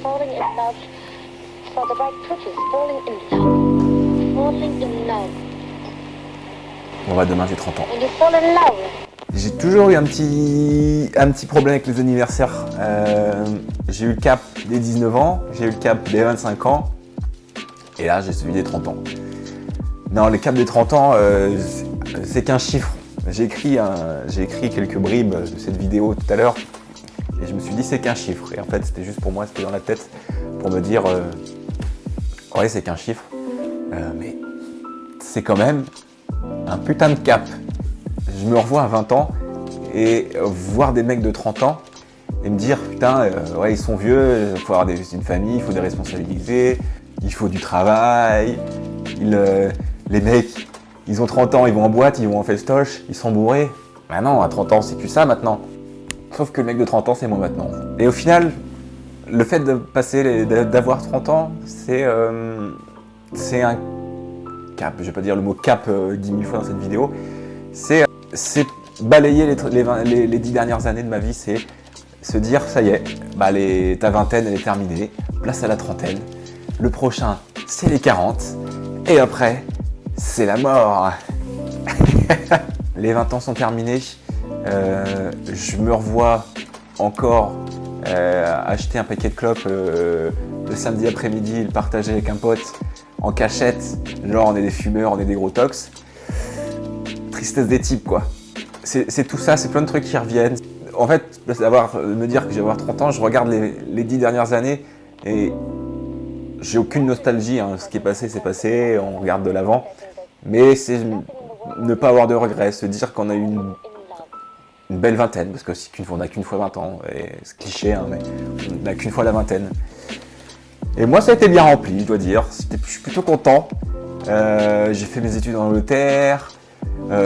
falling in love for the right purpose, falling in love, falling in love. Bon bah demain j'ai 30 ans. And you fall in love. J'ai toujours eu un petit problème avec les anniversaires. J'ai eu le cap des 19 ans, j'ai eu le cap des 25 ans, et là j'ai celui des 30 ans. Non, le cap des 30 ans, c'est qu'un chiffre. J'ai écrit quelques bribes de cette vidéo tout à l'heure, et je me suis dit c'est qu'un chiffre. Et en fait c'était juste pour moi, c'était dans la tête, pour me dire ouais c'est qu'un chiffre, mais c'est quand même un putain de cap. Je me revois à 20 ans et voir des mecs de 30 ans et me dire putain ouais ils sont vieux, il faut avoir une famille, il faut des responsabilités, il faut du travail, les mecs ils ont 30 ans, ils vont en boîte, ils vont en festoche, ils sont bourrés. Bah non, à 30 ans c'est plus ça maintenant. Sauf que le mec de 30 ans c'est moi maintenant. Et au final, le fait d'avoir 30 ans, c'est un cap, je vais pas dire le mot cap 10 000 fois dans cette vidéo, c'est balayer les 10 dernières années de ma vie, c'est se dire ça y est, bah ta vingtaine elle est terminée, place à la trentaine, le prochain c'est les 40, et après c'est la mort. Les 20 ans sont terminés, je me revois encore acheter un paquet de clopes le samedi après-midi, le partager avec un pote en cachette, genre on est des fumeurs, on est des gros tox. Tristesse des types quoi. C'est tout ça, c'est plein de trucs qui reviennent. En fait, me dire que je vais avoir 30 ans, je regarde les 10 dernières années et j'ai aucune nostalgie, hein. Ce qui est passé, c'est passé, on regarde de l'avant. Mais c'est ne pas avoir de regrets, se dire qu'on a eu une belle vingtaine, parce que on n'a qu'une fois 20 ans, et c'est cliché, hein, mais on n'a qu'une fois la vingtaine. Et moi ça a été bien rempli, je dois dire, je suis plutôt content. J'ai fait mes études en Angleterre,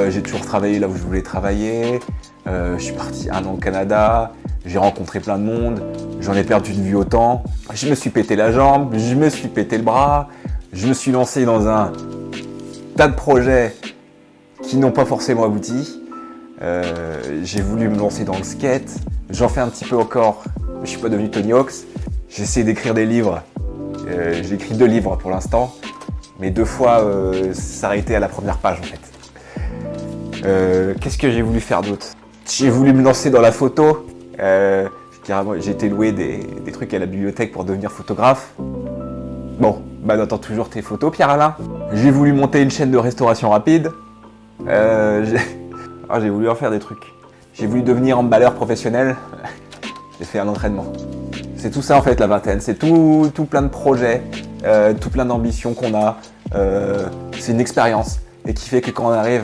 j'ai toujours travaillé là où je voulais travailler, je suis parti 1 an au Canada, j'ai rencontré plein de monde, j'en ai perdu de vue autant, je me suis pété la jambe, je me suis pété le bras, je me suis lancé dans un tas de projets qui n'ont pas forcément abouti. J'ai voulu me lancer dans le skate, j'en fais un petit peu encore, mais je suis pas devenu Tony Hawks. J'ai essayé d'écrire des livres, j'ai écrit 2 livres pour l'instant, mais 2 fois ça a arrêté à la première page en fait. Qu'est-ce que j'ai voulu faire d'autre? J'ai voulu me lancer dans la photo, j'ai été louer des trucs à la bibliothèque pour devenir photographe. Bon, bah attends toujours tes photos Pierre-Alain. J'ai voulu monter une chaîne de restauration rapide. J'ai voulu en faire des trucs. J'ai voulu devenir emballeur professionnel. J'ai fait un entraînement. C'est tout ça en fait la vingtaine. C'est tout plein de projets, tout plein d'ambitions qu'on a. C'est une expérience et qui fait que quand on arrive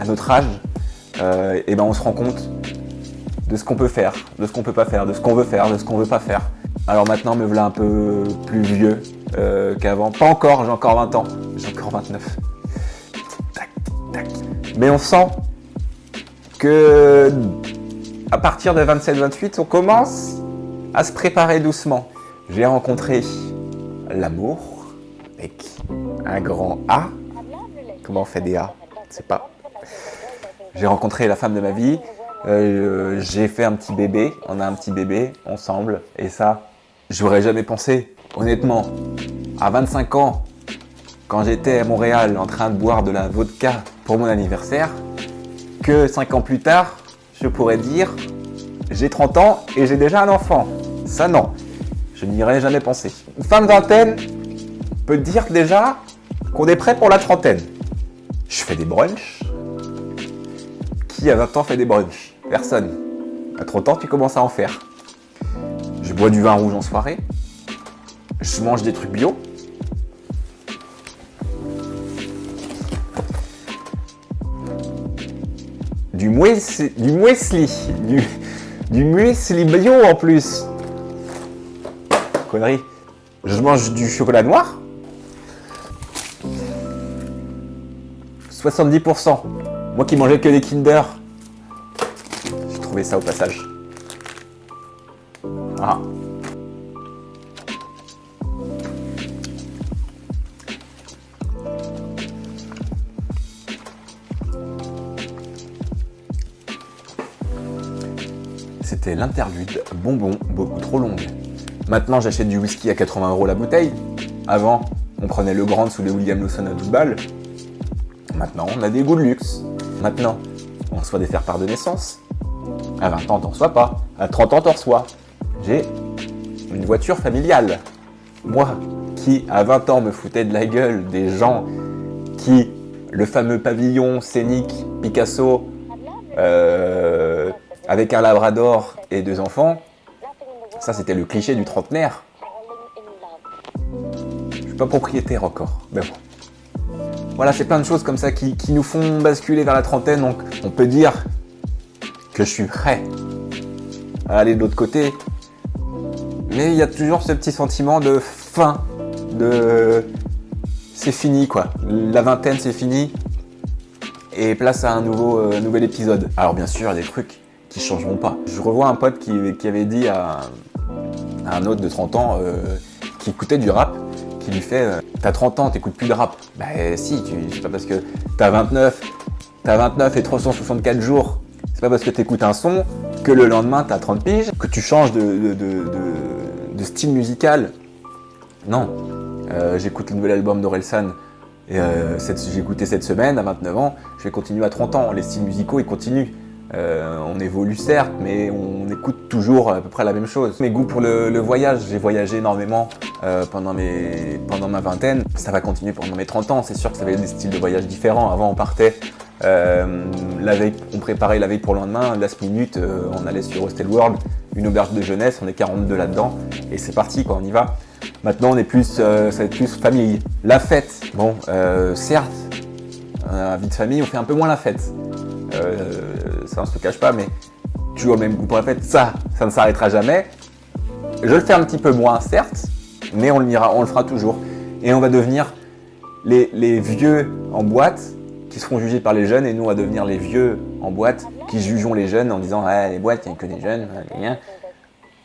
à notre âge, et ben on se rend compte de ce qu'on peut faire, de ce qu'on peut pas faire, de ce qu'on veut faire, de ce qu'on veut pas faire. Alors maintenant me voilà un peu plus vieux qu'avant. Pas encore, j'ai encore 20 ans, j'ai encore 29. Tac, tac. Mais on sent que à partir de 27-28, on commence à se préparer doucement. J'ai rencontré l'amour avec un grand A. Comment on fait des A? Je sais pas. J'ai rencontré la femme de ma vie. J'ai fait un petit bébé. On a un petit bébé ensemble. Et ça, j'aurais jamais pensé. Honnêtement, à 25 ans, quand j'étais à Montréal en train de boire de la vodka pour mon anniversaire, que 5 ans plus tard, je pourrais dire j'ai 30 ans et j'ai déjà un enfant. Ça non, je n'y aurais jamais pensé. Une fin de vingtaine peut dire déjà qu'on est prêt pour la trentaine. Je fais des brunchs. Qui à 20 ans fait des brunchs? Personne. À 30 ans, tu commences à en faire. Je bois du vin rouge en soirée. Je mange des trucs bio. Du muesli bio en plus. Connerie. Je mange du chocolat noir. 70%. Moi qui mangeais que des Kinder. J'ai trouvé ça au passage. Ah. C'était l'interlude bonbon beaucoup trop longue. Maintenant, j'achète du whisky à 80 € la bouteille. Avant, on prenait le Grand ou le William Lawson à 12 balles. Maintenant, on a des goûts de luxe. Maintenant, on reçoit des faire-part de naissance. À 20 ans, t'en reçois pas. À 30 ans, t'en reçois. J'ai une voiture familiale. Moi, qui à 20 ans me foutais de la gueule des gens qui, le fameux pavillon scénique Picasso, avec un labrador et 2 enfants, ça c'était le cliché du trentenaire. Je suis pas propriétaire encore, mais bon. Voilà, c'est plein de choses comme ça qui nous font basculer vers la trentaine, donc on peut dire que je suis prêt à aller de l'autre côté. Mais il y a toujours ce petit sentiment de fin, de c'est fini quoi. La vingtaine c'est fini et place à un nouvel épisode. Alors bien sûr, il y a des trucs qui changeront pas. Je revois un pote qui avait dit à un autre de 30 ans qui écoutait du rap, qui lui fait t'as 30 ans, t'écoutes plus de rap. Bah si, c'est pas parce que t'as 29 et 364 jours, c'est pas parce que t'écoutes un son que le lendemain t'as 30 piges, que tu changes de style musical. Non, j'écoute le nouvel album d'Orelsan et j'ai écouté cette semaine à 29 ans, je vais continuer à 30 ans. Les styles musicaux ils continuent. On évolue certes, mais on écoute toujours à peu près la même chose. Mes goûts pour le voyage, j'ai voyagé énormément pendant ma vingtaine. Ça va continuer pendant mes 30 ans. C'est sûr que ça va être des styles de voyage différents. Avant, on partait la veille, on préparait la veille pour le lendemain. Last minute, on allait sur Hostel World, une auberge de jeunesse. On est 42 là-dedans et c'est parti, quoi. On y va. Maintenant, on est plus, ça va être plus famille. La fête, bon, certes, à vie de famille, on fait un peu moins la fête. Ça on se le cache pas, mais toujours le même goût pour la fête, ça ne s'arrêtera jamais. Je le fais un petit peu moins, certes, mais on le fera toujours. Et on va devenir les vieux en boîte qui seront jugés par les jeunes, et nous on va devenir les vieux en boîte qui jugeons les jeunes en disant les boîtes, il n'y a que des jeunes,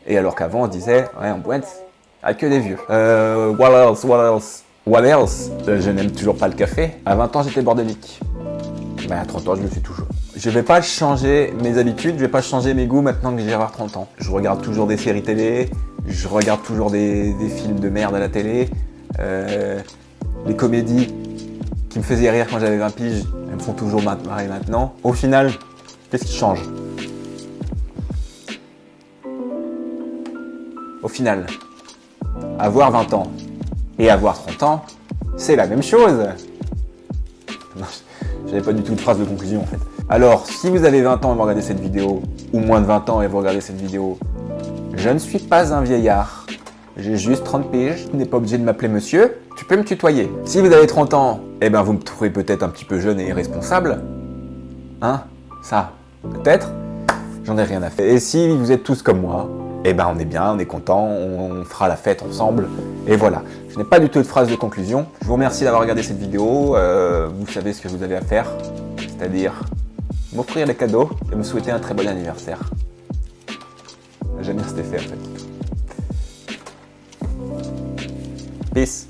et alors qu'avant on disait en boîte, il n'y a que des vieux. What else? Je n'aime toujours pas le café. À 20 ans j'étais bordélique. Ben, à 30 ans, je le suis toujours. Je vais pas changer mes habitudes, je vais pas changer mes goûts maintenant que j'ai 30 ans. Je regarde toujours des séries télé, je regarde toujours des films de merde à la télé. Les comédies qui me faisaient rire quand j'avais 20 piges, elles me font toujours marrer maintenant. Au final, qu'est-ce qui change? Au final, avoir 20 ans et avoir 30 ans, c'est la même chose. Non, j'avais pas du tout de phrase de conclusion en fait. Alors, si vous avez 20 ans et vous regardez cette vidéo, ou moins de 20 ans et vous regardez cette vidéo, je ne suis pas un vieillard. J'ai juste 30 piges. Tu n'es pas obligé de m'appeler monsieur, tu peux me tutoyer. Si vous avez 30 ans, eh ben vous me trouvez peut-être un petit peu jeune et irresponsable. Hein? Ça, peut-être. J'en ai rien à faire. Et si vous êtes tous comme moi, eh ben on est bien, on est content, on fera la fête ensemble. Et voilà. Je n'ai pas du tout de phrase de conclusion. Je vous remercie d'avoir regardé cette vidéo. Vous savez ce que vous avez à faire. C'est-à-dire m'offrir les cadeaux et me souhaiter un très bon anniversaire. J'aime bien cet effet en fait. Peace.